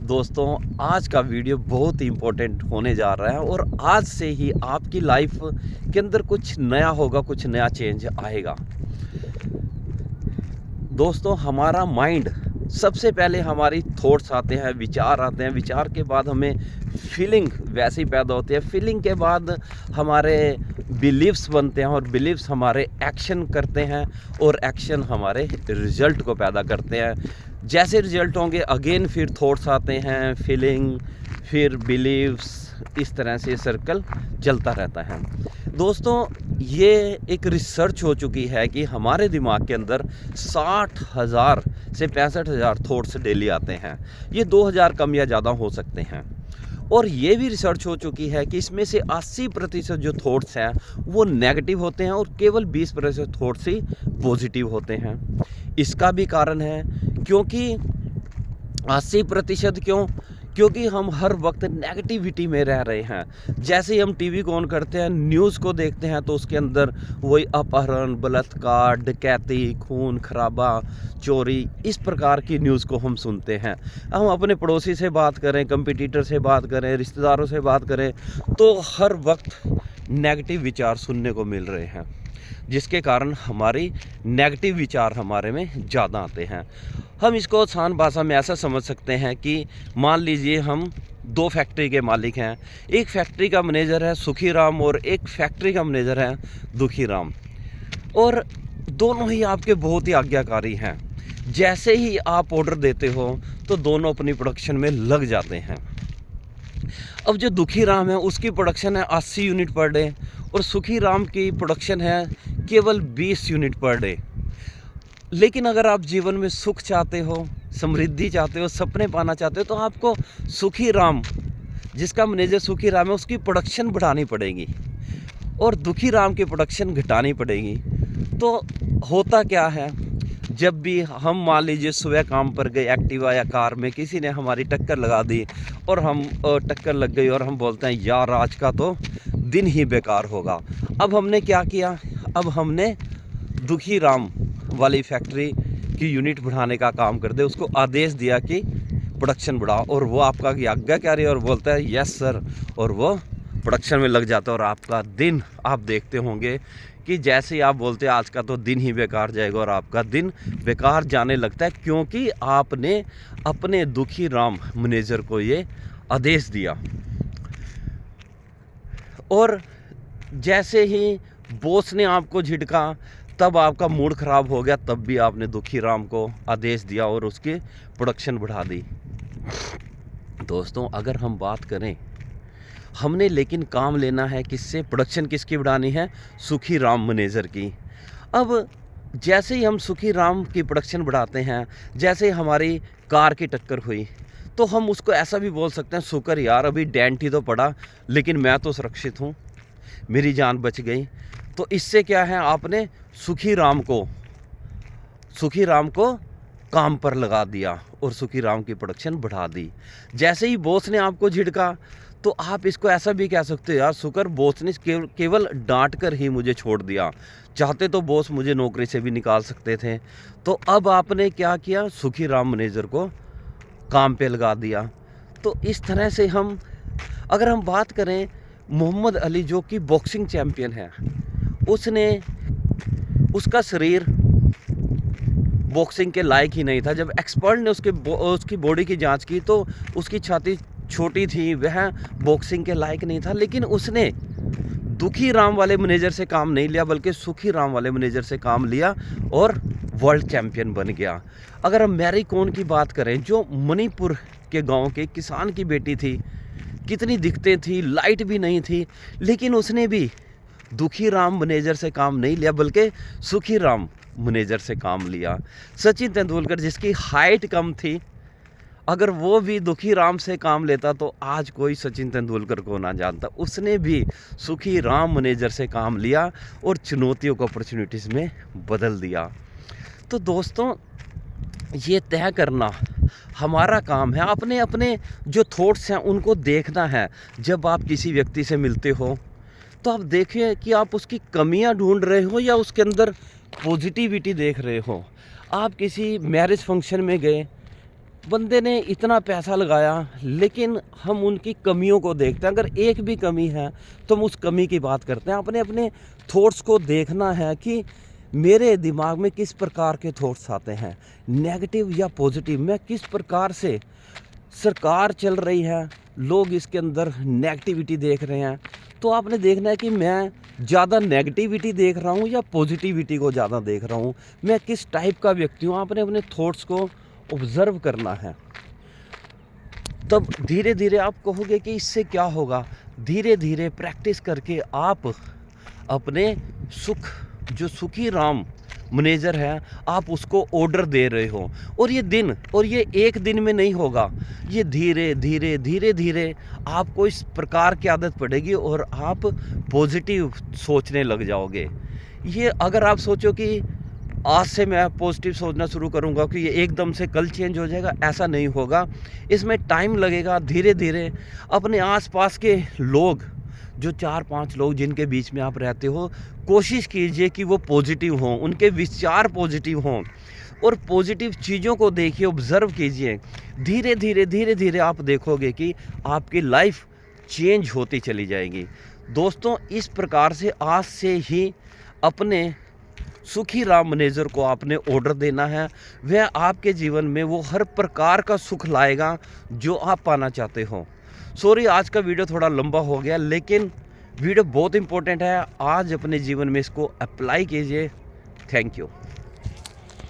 दोस्तों, आज का वीडियो बहुत ही इम्पोर्टेंट होने जा रहा है और आज से ही आपकी लाइफ के अंदर कुछ नया होगा, कुछ नया चेंज आएगा। दोस्तों, हमारा माइंड सबसे पहले हमारी थॉट्स आते हैं, विचार आते हैं, विचार के बाद हमें फीलिंग वैसी पैदा होती है, फीलिंग के बाद हमारे बिलीव्स बनते हैं और बिलीव्स हमारे एक्शन करते हैं और एक्शन हमारे रिजल्ट को पैदा करते हैं। जैसे रिजल्ट होंगे अगेन फिर थॉट्स आते हैं, फीलिंग, फिर बिलीव्स, इस तरह से सर्कल चलता रहता है। दोस्तों, ये एक रिसर्च हो चुकी है कि हमारे दिमाग के अंदर 60,000 से 65,000 थॉट्स डेली आते हैं। ये 2,000 कम या ज़्यादा हो सकते हैं। और ये भी रिसर्च हो चुकी है कि इसमें से 80% जो थॉट्स हैं वो नेगेटिव होते हैं और केवल 20% थॉट्स ही पॉजिटिव होते हैं। इसका भी कारण है क्योंकि 80% क्यों? क्योंकि हम हर वक्त नेगेटिविटी में रह रहे हैं। जैसे ही हम टीवी को ऑन करते हैं, न्यूज़ को देखते हैं, तो उसके अंदर वही अपहरण, बलात्कार, डकैती, खून खराबा, चोरी, इस प्रकार की न्यूज़ को हम सुनते हैं। हम अपने पड़ोसी से बात करें, कंपटीटर से बात करें, रिश्तेदारों से बात करें, तो हर वक्त नेगेटिव विचार सुनने को मिल रहे हैं, जिसके कारण हमारी नेगेटिव विचार हमारे में ज़्यादा आते हैं। हम इसको आसान भाषा में ऐसा समझ सकते हैं कि मान लीजिए हम 2 फैक्ट्री के मालिक हैं। एक फैक्ट्री का मैनेजर है सुखीराम और एक फैक्ट्री का मैनेजर है दुखीराम, और दोनों ही आपके बहुत ही आज्ञाकारी हैं। जैसे ही आप ऑर्डर देते हो तो दोनों अपनी प्रोडक्शन में लग जाते हैं। अब जो दुखीराम है उसकी प्रोडक्शन है 80 यूनिट पर डे और सुखीराम की प्रोडक्शन है केवल 20 यूनिट पर डे। लेकिन अगर आप जीवन में सुख चाहते हो, समृद्धि चाहते हो, सपने पाना चाहते हो, तो आपको सुखीराम, जिसका मैनेजर सुखीराम है, उसकी प्रोडक्शन बढ़ानी पड़ेगी और दुखीराम की प्रोडक्शन घटानी पड़ेगी। तो होता क्या है, जब भी हम मान लीजिए सुबह काम पर गए एक्टिवा या कार में, किसी ने हमारी टक्कर लगा दी और हम टक्कर लग गई और हम बोलते हैं यार आज का तो दिन ही बेकार होगा। अब हमने क्या किया? अब हमने दुखीराम वाली फैक्ट्री की यूनिट बढ़ाने का काम कर दे, उसको आदेश दिया कि प्रोडक्शन बढ़ाओ, और वो आपका आज्ञाकारी और बोलता है यस सर, और वो प्रोडक्शन में लग जाता है। और आपका दिन आप देखते होंगे कि जैसे ही आप बोलते हैं आज का तो दिन ही बेकार जाएगा, और आपका दिन बेकार जाने लगता है, क्योंकि आपने अपने दुखीराम मैनेजर को ये आदेश दिया। और जैसे ही बॉस ने आपको झिड़का तब आपका मूड ख़राब हो गया, तब भी आपने दुखीराम को आदेश दिया और उसकी प्रोडक्शन बढ़ा दी। दोस्तों, अगर हम बात करें, हमने लेकिन काम लेना है किससे? प्रोडक्शन किसकी बढ़ानी है? सुखीराम मैनेजर की। अब जैसे ही हम सुखीराम की प्रोडक्शन बढ़ाते हैं, जैसे ही हमारी कार की टक्कर हुई, तो हम उसको ऐसा भी बोल सकते हैं शुक्र यार अभी डेंट ही तो पड़ा, लेकिन मैं तो सुरक्षित हूँ, मेरी जान बच गई। तो इससे क्या है, आपने सुखीराम को काम पर लगा दिया और सुखीराम की प्रोडक्शन बढ़ा दी। जैसे ही बॉस ने आपको झिड़का, तो आप इसको ऐसा भी कह सकते हो यार शुक्र बॉस ने केवल डांट कर ही मुझे छोड़ दिया, चाहते तो बॉस मुझे नौकरी से भी निकाल सकते थे। तो अब आपने क्या किया? सुखीराम मैनेजर को काम पे लगा दिया। तो इस तरह से अगर हम बात करें, मोहम्मद अली जो कि बॉक्सिंग चैम्पियन है, उसका शरीर बॉक्सिंग के लायक ही नहीं था। जब एक्सपर्ट ने उसकी बॉडी की जांच की तो उसकी छाती छोटी थी, वह बॉक्सिंग के लायक नहीं था। लेकिन उसने दुखीराम वाले मैनेजर से काम नहीं लिया, बल्कि सुखीराम वाले मैनेजर से काम लिया और वर्ल्ड चैम्पियन बन गया। अगर हम मैरी कॉम की बात करें, जो मणिपुर के गांव के किसान की बेटी थी, कितनी दिक्कतें थी, लाइट भी नहीं थी, लेकिन उसने भी दुखीराम मैनेजर से काम नहीं लिया, बल्कि सुखीराम मैनेजर से काम लिया। सचिन तेंदुलकर जिसकी हाइट कम थी, अगर वो भी दुखीराम से काम लेता तो आज कोई सचिन तेंदुलकर को ना जानता। उसने भी सुखीराम मैनेजर से काम लिया और चुनौतियों को अपॉर्चुनिटीज़ में बदल दिया। तो दोस्तों, ये तय करना हमारा काम है। अपने अपने जो थॉट्स हैं उनको देखना है। जब आप किसी व्यक्ति से मिलते हो तो आप देखिए कि आप उसकी कमियां ढूंढ रहे हो या उसके अंदर पॉजिटिविटी देख रहे हो। आप किसी मैरिज फंक्शन में गए, बंदे ने इतना पैसा लगाया लेकिन हम उनकी कमियों को देखते हैं। अगर एक भी कमी है तो हम उस कमी की बात करते हैं। अपने अपने थॉट्स को देखना है कि मेरे दिमाग में किस प्रकार के थॉट्स आते हैं, नेगेटिव या पॉजिटिव। मैं किस प्रकार से, सरकार चल रही है, लोग इसके अंदर नेगेटिविटी देख रहे हैं, तो आपने देखना है कि मैं ज़्यादा नेगेटिविटी देख रहा हूँ या पॉजिटिविटी को ज़्यादा देख रहा हूँ, मैं किस टाइप का व्यक्ति हूँ। आपने अपने थॉट्स को ऑब्ज़र्व करना है। तब धीरे धीरे आप कहोगे कि इससे क्या होगा। धीरे धीरे प्रैक्टिस करके आप अपने सुख, जो सुखी राम मैनेजर है, आप उसको ऑर्डर दे रहे हो। और ये एक दिन में नहीं होगा, ये धीरे धीरे धीरे धीरे आपको इस प्रकार की आदत पड़ेगी और आप पॉजिटिव सोचने लग जाओगे। ये अगर आप सोचो कि आज से मैं पॉजिटिव सोचना शुरू करूंगा कि ये एकदम से कल चेंज हो जाएगा, ऐसा नहीं होगा। इसमें टाइम लगेगा। धीरे धीरे अपने आसपास के लोग, जो 4-5 लोग जिनके बीच में आप रहते हो, कोशिश कीजिए कि वो पॉजिटिव हों, उनके विचार पॉजिटिव हों और पॉजिटिव चीज़ों को देखिए, ऑब्ज़र्व कीजिए। धीरे धीरे आप देखोगे कि आपकी लाइफ चेंज होती चली जाएगी। दोस्तों, इस प्रकार से आज से ही अपने सुखी राम मैनेजर को आपने ऑर्डर देना है। वह आपके जीवन में वो हर प्रकार का सुख लाएगा जो आप पाना चाहते हो। सॉरी, आज का वीडियो थोड़ा लंबा हो गया, लेकिन वीडियो बहुत इंपॉर्टेंट है। आज अपने जीवन में इसको अप्लाई कीजिए। Thank you.